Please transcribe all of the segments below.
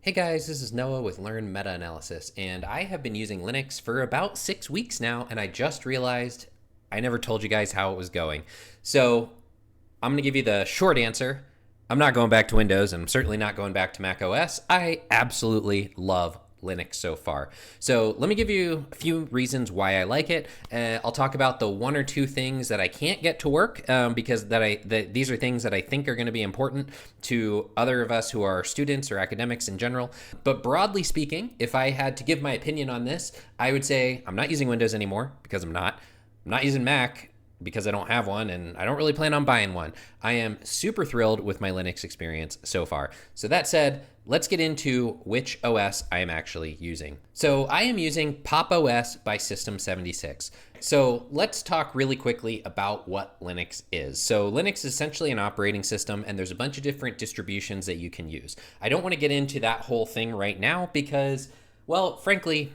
Hey guys, this is Noah with Learn Meta Analysis, and I have been using Linux for about 6 weeks now, and I just realized I never told you guys how it was going. So I'm going to give you the short answer. I'm not going back to Windows, and I'm certainly not going back to Mac OS. I absolutely love Linux so far. So let me give you a few reasons why I like it. I'll talk about the one or two things that I can't get to work because these are things that I think are going to be important to other of us who are students or academics in general. But broadly speaking, if I had to give my opinion on this, I would say I'm not using Windows anymore because I'm not. I'm not using Mac because I don't have one and I don't really plan on buying one. I am super thrilled with my Linux experience so far. So that said, let's get into which OS I am actually using. So I am using Pop! OS by System76. So let's talk really quickly about what Linux is. So Linux is essentially an operating system, and there's a bunch of different distributions that you can use. I don't want to get into that whole thing right now because, well, frankly,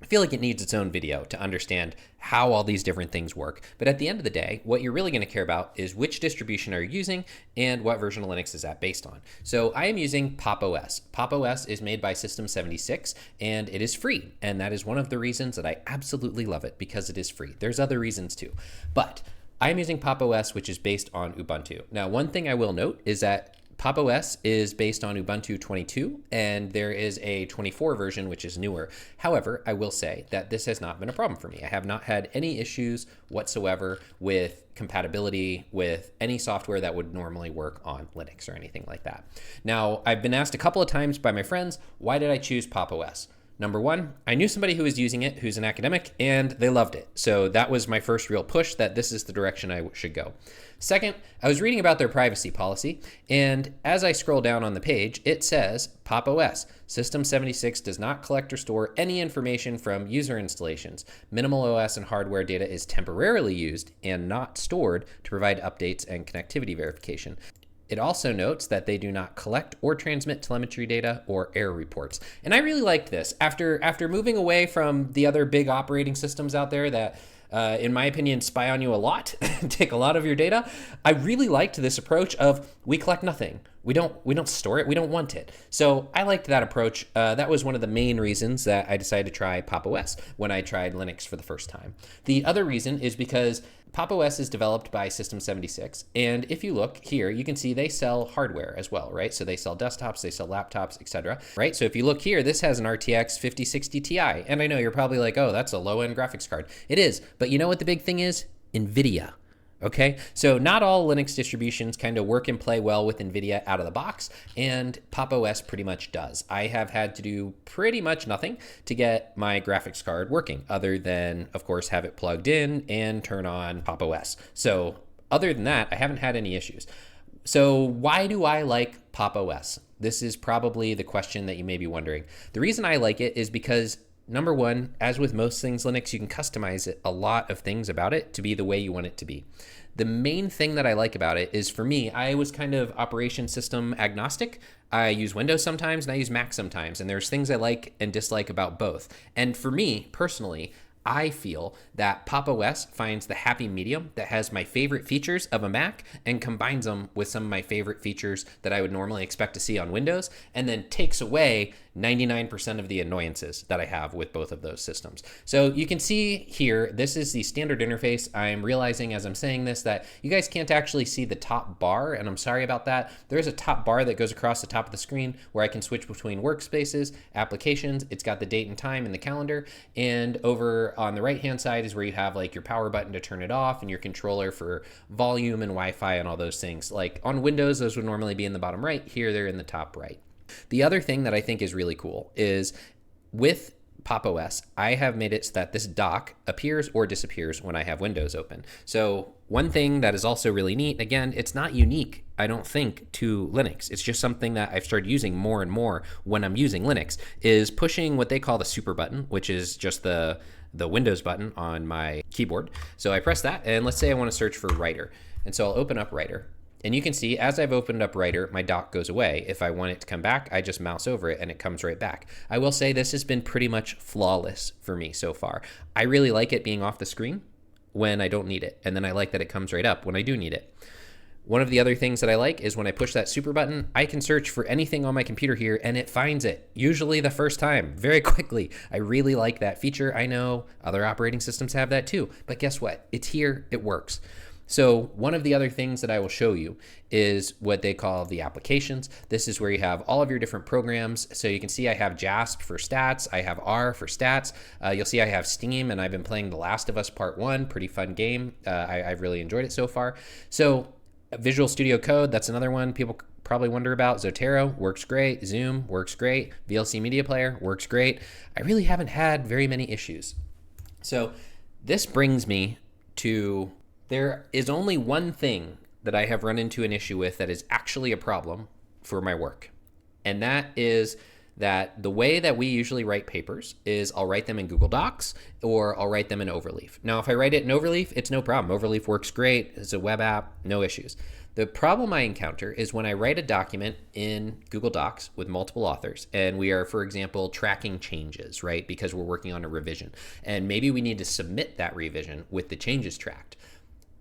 I feel like it needs its own video to understand how all these different things work. But at the end of the day, what you're really going to care about is which distribution are you using and what version of Linux is that based on. So I am using Pop! OS. Pop! OS is made by System76 and it is free. And that is one of the reasons that I absolutely love it, because it is free. There's other reasons too. But I'm using Pop! OS, which is based on Ubuntu. Now, one thing I will note is that Pop! OS is based on Ubuntu 22, and there is a 24 version, which is newer. However, I will say that this has not been a problem for me. I have not had any issues whatsoever with compatibility with any software that would normally work on Linux or anything like that. Now, I've been asked a couple of times by my friends, why did I choose Pop! OS? Number one, I knew somebody who was using it who's an academic, and they loved it. So that was my first real push that this is the direction I should go. Second, I was reading about their privacy policy, and as I scroll down on the page, it says, Pop! OS, System76 does not collect or store any information from user installations. Minimal OS and hardware data is temporarily used and not stored to provide updates and connectivity verification. It also notes that they do not collect or transmit telemetry data or error reports. And I really liked this. After moving away from the other big operating systems out there that, in my opinion, spy on you a lot, take a lot of your data, I really liked this approach of we collect nothing. We don't store it. We don't want it. So I liked that approach. That was one of the main reasons that I decided to try Pop! OS when I tried Linux for the first time. The other reason is because Pop! OS is developed by System76, and if you look here, you can see they sell hardware as well, right? So they sell desktops, they sell laptops, etc. Right? So if you look here, this has an RTX 5060 Ti, and I know you're probably like, oh, that's a low-end graphics card. It is, but you know what the big thing is? NVIDIA. Okay, so not all Linux distributions kind of work and play well with NVIDIA out of the box, and Pop! OS pretty much does. I have had to do pretty much nothing to get my graphics card working, other than, of course, have it plugged in and turn on Pop! OS. So other than that, I haven't had any issues. So why do I like Pop! OS? This is probably the question that you may be wondering. The reason I like it is because, number one, as with most things Linux, you can customize it, a lot of things about it to be the way you want it to be. The main thing that I like about it is, for me, I was kind of operation system agnostic. I use Windows sometimes and I use Mac sometimes, and there's things I like and dislike about both. And for me, personally, I feel that Pop! OS finds the happy medium that has my favorite features of a Mac and combines them with some of my favorite features that I would normally expect to see on Windows, and then takes away 99% of the annoyances that I have with both of those systems. So you can see here, this is the standard interface. I'm realizing as I'm saying this that you guys can't actually see the top bar, and I'm sorry about that. There is a top bar that goes across the top of the screen where I can switch between workspaces, applications. It's got the date and time and the calendar, and over on the right hand side is where you have like your power button to turn it off and your controller for volume and Wi-Fi and all those things. Like on Windows, those would normally be in the bottom right. Here they're in the top right. The other thing that I think is really cool is with Pop! OS, I have made it so that this dock appears or disappears when I have Windows open. So one thing that is also really neat, again, it's not unique, I don't think, to Linux. It's just something that I've started using more and more when I'm using Linux, is pushing what they call the super button, which is just the Windows button on my keyboard. So I press that, and let's say I want to search for Writer. And so I'll open up Writer. And you can see as I've opened up Writer, my dock goes away. If I want it to come back, I just mouse over it and it comes right back. I will say this has been pretty much flawless for me so far. I really like it being off the screen when I don't need it. And then I like that it comes right up when I do need it. One of the other things that I like is when I push that super button, I can search for anything on my computer here and it finds it, usually the first time, very quickly. I really like that feature. I know other operating systems have that too, but guess what? It's here, it works. So one of the other things that I will show you is what they call the applications. This is where you have all of your different programs. So you can see I have JASP for stats. I have R for stats. You'll see I have Steam, and I've been playing The Last of Us Part 1. Pretty fun game. I've really enjoyed it so far. So Visual Studio Code, that's another one people probably wonder about. Zotero works great. Zoom works great. VLC Media Player works great. I really haven't had very many issues. So this brings me to... There is only one thing that I have run into an issue with that is actually a problem for my work. And that is that the way that we usually write papers is I'll write them in Google Docs or I'll write them in Overleaf. Now, if I write it in Overleaf, it's no problem. Overleaf works great. It's a web app, no issues. The problem I encounter is when I write a document in Google Docs with multiple authors, and we are, for example, tracking changes, right? Because we're working on a revision. And maybe we need to submit that revision with the changes tracked.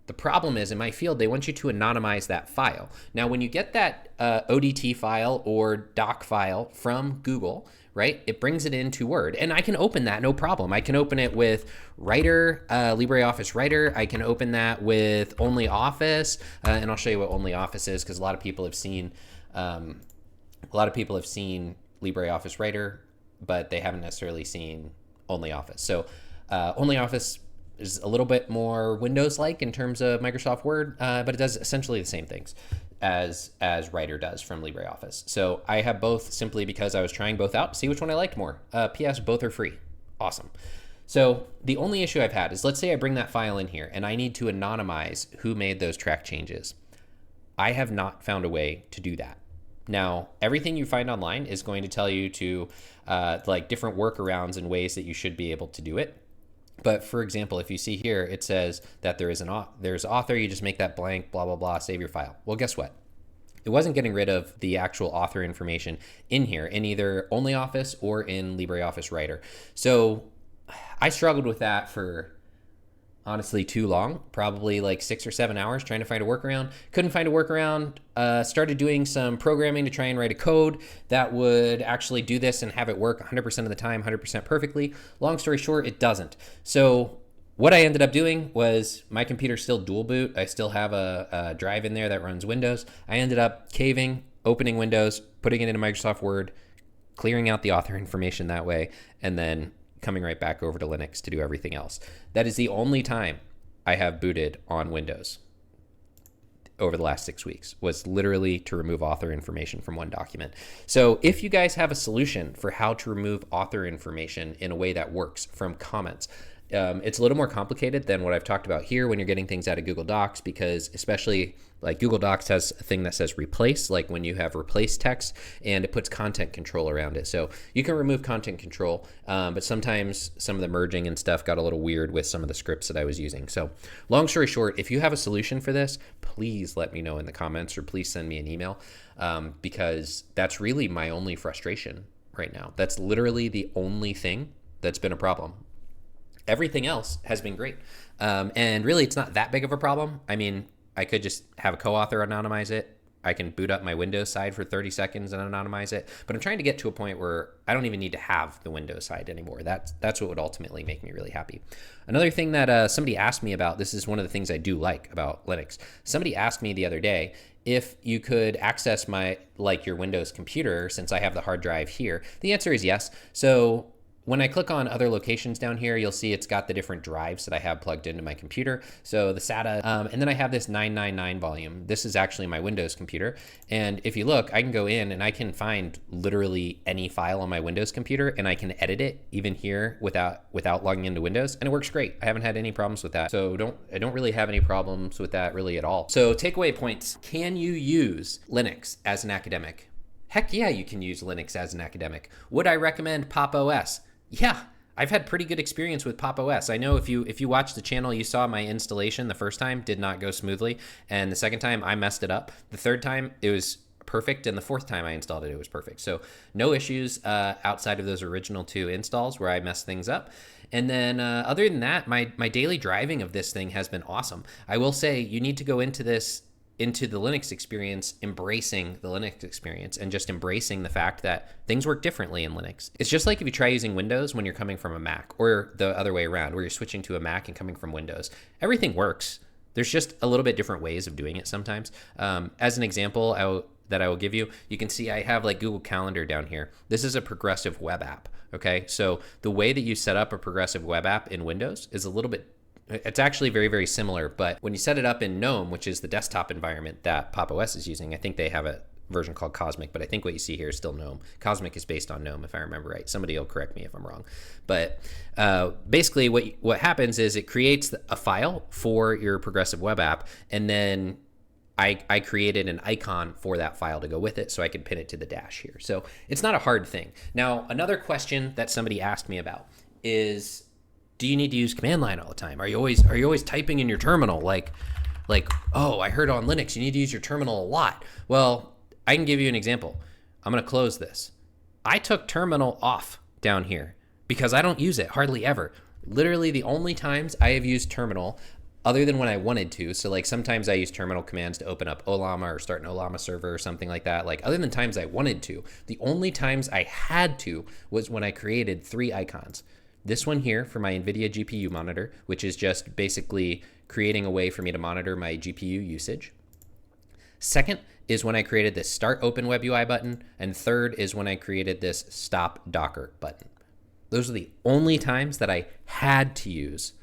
The problem is in my field, they want you to anonymize that file. Now, when you get that ODT file or doc file from Google, right, it brings it into Word. And I can open that, no problem. I can open it with Writer, LibreOffice Writer. I can open that with OnlyOffice. And I'll show you what OnlyOffice is because a lot of people have seen LibreOffice Writer, but they haven't necessarily seen OnlyOffice. So OnlyOffice is a little bit more Windows-like in terms of Microsoft Word, but it does essentially the same things as Writer does from LibreOffice. So I have both simply because I was trying both out to see which one I liked more. P.S. Both are free. Awesome. So the only issue I've had is, let's say I bring that file in here and I need to anonymize who made those track changes. I have not found a way to do that. Now, everything you find online is going to tell you to like different workarounds and ways that you should be able to do it. But for example, if you see here, it says that there's author, you just make that blank, blah, blah, blah, save your file. Well, guess what? It wasn't getting rid of the actual author information in here in either OnlyOffice or in LibreOffice Writer. So I struggled with that for honestly too long, probably like 6 or 7 hours trying to find a workaround. Couldn't find a workaround, started doing some programming to try and write a code that would actually do this and have it work 100% of the time, 100% perfectly. Long story short, it doesn't. So what I ended up doing was my computer's still dual boot. I still have a drive in there that runs Windows. I ended up caving, opening Windows, putting it into Microsoft Word, clearing out the author information that way, and then coming right back over to Linux to do everything else. That is the only time I have booted on Windows over the last 6 weeks, was literally to remove author information from one document. So if you guys have a solution for how to remove author information in a way that works from comments, it's a little more complicated than what I've talked about here when you're getting things out of Google Docs, because especially like Google Docs has a thing that says replace, like when you have replace text, and it puts content control around it. So you can remove content control, but sometimes some of the merging and stuff got a little weird with some of the scripts that I was using. So long story short, if you have a solution for this, please let me know in the comments or please send me an email, because that's really my only frustration right now. That's literally the only thing that's been a problem. Everything else has been great. And really, it's not that big of a problem. I mean, I could just have a co-author anonymize it. I can boot up my Windows side for 30 seconds and anonymize it. But I'm trying to get to a point where I don't even need to have the Windows side anymore. That's what would ultimately make me really happy. Another thing that somebody asked me about, this is one of the things I do like about Linux. Somebody asked me the other day if you could access your Windows computer since I have the hard drive here. The answer is yes. So when I click on other locations down here, you'll see it's got the different drives that I have plugged into my computer. So the SATA, and then I have this 999 volume. This is actually my Windows computer. And if you look, I can go in and I can find literally any file on my Windows computer and I can edit it even here without logging into Windows, and it works great. I haven't had any problems with that. So I don't really have any problems with that really at all. So takeaway points. Can you use Linux as an academic? Heck yeah, you can use Linux as an academic. Would I recommend Pop! OS? Yeah, I've had pretty good experience with Pop! OS. I know if you watched the channel, you saw my installation the first time did not go smoothly, and the second time I messed it up. The third time it was perfect, and the fourth time I installed it, it was perfect. So no issues outside of those original 2 installs where I messed things up. And then other than that, my daily driving of this thing has been awesome. I will say you need to go into this into the Linux experience, embracing the Linux experience and just embracing the fact that things work differently in Linux. It's just like if you try using Windows when you're coming from a Mac, or the other way around, where you're switching to a Mac and coming from Windows. Everything works. There's just a little bit different ways of doing it sometimes. As an example that I will give you, you can see I have like Google Calendar down here. This is a progressive web app, okay? So the way that you set up a progressive web app in Windows is a little bit, it's actually very, very similar, but when you set it up in GNOME, which is the desktop environment that Pop! OS is using, I think they have a version called Cosmic, but I think what you see here is still GNOME. Cosmic is based on GNOME, if I remember right. Somebody will correct me if I'm wrong. But basically what happens is it creates a file for your progressive web app, and then I created an icon for that file to go with it so I could pin it to the dash here. So it's not a hard thing. Now, another question that somebody asked me about is, do you need to use command line all the time? Are you always typing in your terminal? Like, oh, I heard on Linux you need to use your terminal a lot. Well, I can give you an example. I'm going to close this. I took terminal off down here because I don't use it hardly ever. Literally the only times I have used terminal, other than when I wanted to, so like sometimes I use terminal commands to open up Olama or start an Olama server or something like that. Like other than times I wanted to, the only times I had to was when I created 3 icons. This one here for my NVIDIA GPU monitor, which is just basically creating a way for me to monitor my GPU usage. Second is when I created this Start Open Web UI button. And third is when I created this Stop Docker button. Those are the only times that I had to use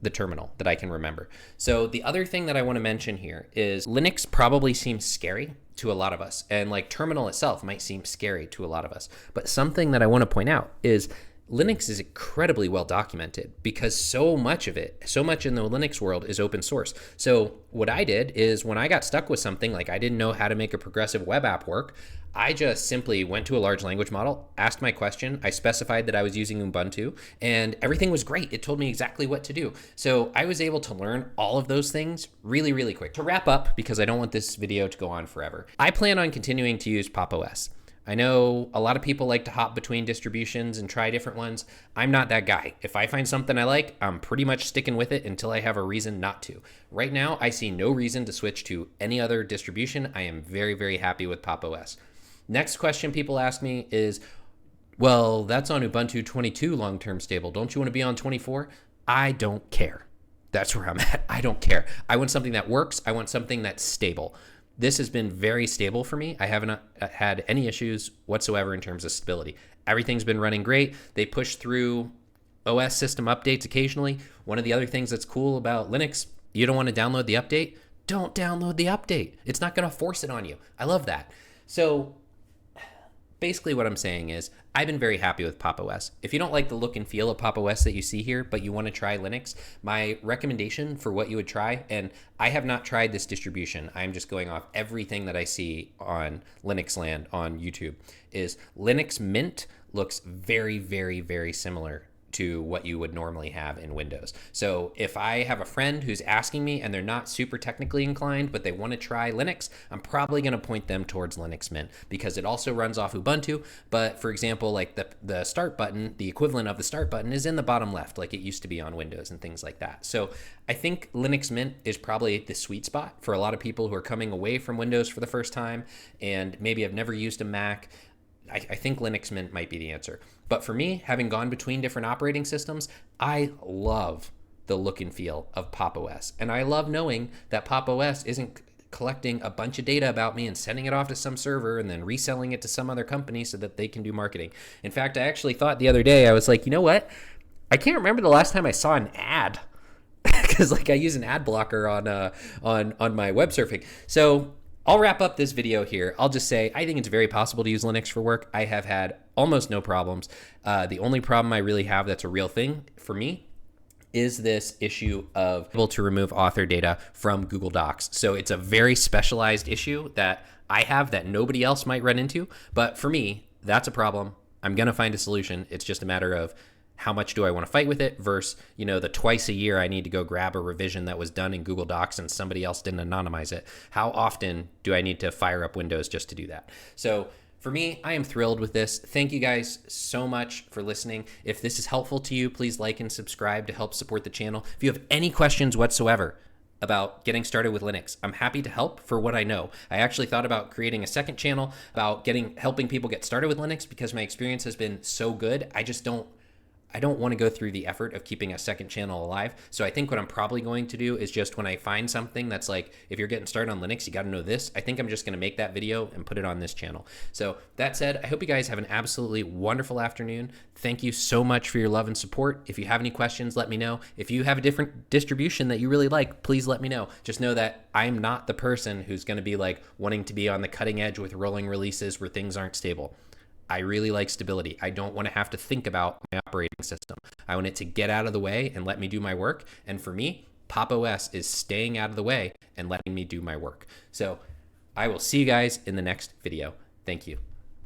the terminal that I can remember. So the other thing that I want to mention here is Linux probably seems scary to a lot of us. And like terminal itself might seem scary to a lot of us. But something that I want to point out is Linux is incredibly well documented because so much in the Linux world is open source. So what I did is when I got stuck with something, like I didn't know how to make a progressive web app work, I just simply went to a large language model, asked my question, I specified that I was using Ubuntu, and everything was great. It told me exactly what to do. So I was able to learn all of those things really, really quick. To wrap up, because I don't want this video to go on forever, I plan on continuing to use Pop! OS. I know a lot of people like to hop between distributions and try different ones. I'm not that guy. If I find something I like, I'm pretty much sticking with it until I have a reason not to. Right now, I see no reason to switch to any other distribution. I am very, very happy with Pop! OS. Next question people ask me is, well, that's on Ubuntu 22 long-term stable. Don't you want to be on 24? I don't care. That's where I'm at. I don't care. I want something that works. I want something that's stable. This has been very stable for me. I haven't had any issues whatsoever in terms of stability. Everything's been running great. They push through OS system updates occasionally. One of the other things that's cool about Linux, you don't want to download the update? Don't download the update. It's not going to force it on you. I love that. So basically what I'm saying is I've been very happy with Pop! OS. If you don't like the look and feel of Pop! OS that you see here, but you want to try Linux, my recommendation for what you would try, and I have not tried this distribution, I'm just going off everything that I see on Linux Land on YouTube, is Linux Mint looks very, very, very similar to what you would normally have in Windows. So if I have a friend who's asking me and they're not super technically inclined, but they want to try Linux, I'm probably going to point them towards Linux Mint because it also runs off Ubuntu. But for example, like the start button, the equivalent of the start button is in the bottom left, like it used to be on Windows and things like that. So I think Linux Mint is probably the sweet spot for a lot of people who are coming away from Windows for the first time and maybe have never used a Mac. I think Linux Mint might be the answer. But for me, having gone between different operating systems, I love the look and feel of Pop! OS. And I love knowing that Pop! OS isn't collecting a bunch of data about me and sending it off to some server and then reselling it to some other company so that they can do marketing. In fact, I actually thought the other day, I was like, you know what? I can't remember the last time I saw an ad because like I use an ad blocker on my web surfing. So I'll wrap up this video here. I'll just say I think it's very possible to use Linux for work. I have had almost no problems. The only problem I really have that's a real thing for me is this issue of able to remove author data from Google Docs. So it's a very specialized issue that I have that nobody else might run into. But for me, that's a problem. I'm going to find a solution. It's just a matter of how much do I want to fight with it versus, the twice a year I need to go grab a revision that was done in Google Docs and somebody else didn't anonymize it. How often do I need to fire up Windows just to do that? So for me, I am thrilled with this. Thank you guys so much for listening. If this is helpful to you, please like and subscribe to help support the channel. If you have any questions whatsoever, about getting started with Linux. I'm happy to help for what I know. I actually thought about creating a second channel about helping people get started with Linux because my experience has been so good. I don't want to go through the effort of keeping a second channel alive. So I think what I'm probably going to do is just when I find something that's like, if you're getting started on Linux, you got to know this, I think I'm just going to make that video and put it on this channel. So that said, I hope you guys have an absolutely wonderful afternoon. Thank you so much for your love and support. If you have any questions, let me know. If you have a different distribution that you really like, please let me know. Just know that I'm not the person who's going to be like wanting to be on the cutting edge with rolling releases where things aren't stable. I really like stability. I don't want to have to think about my operating system. I want it to get out of the way and let me do my work. And for me, Pop! OS is staying out of the way and letting me do my work. So I will see you guys in the next video. Thank you.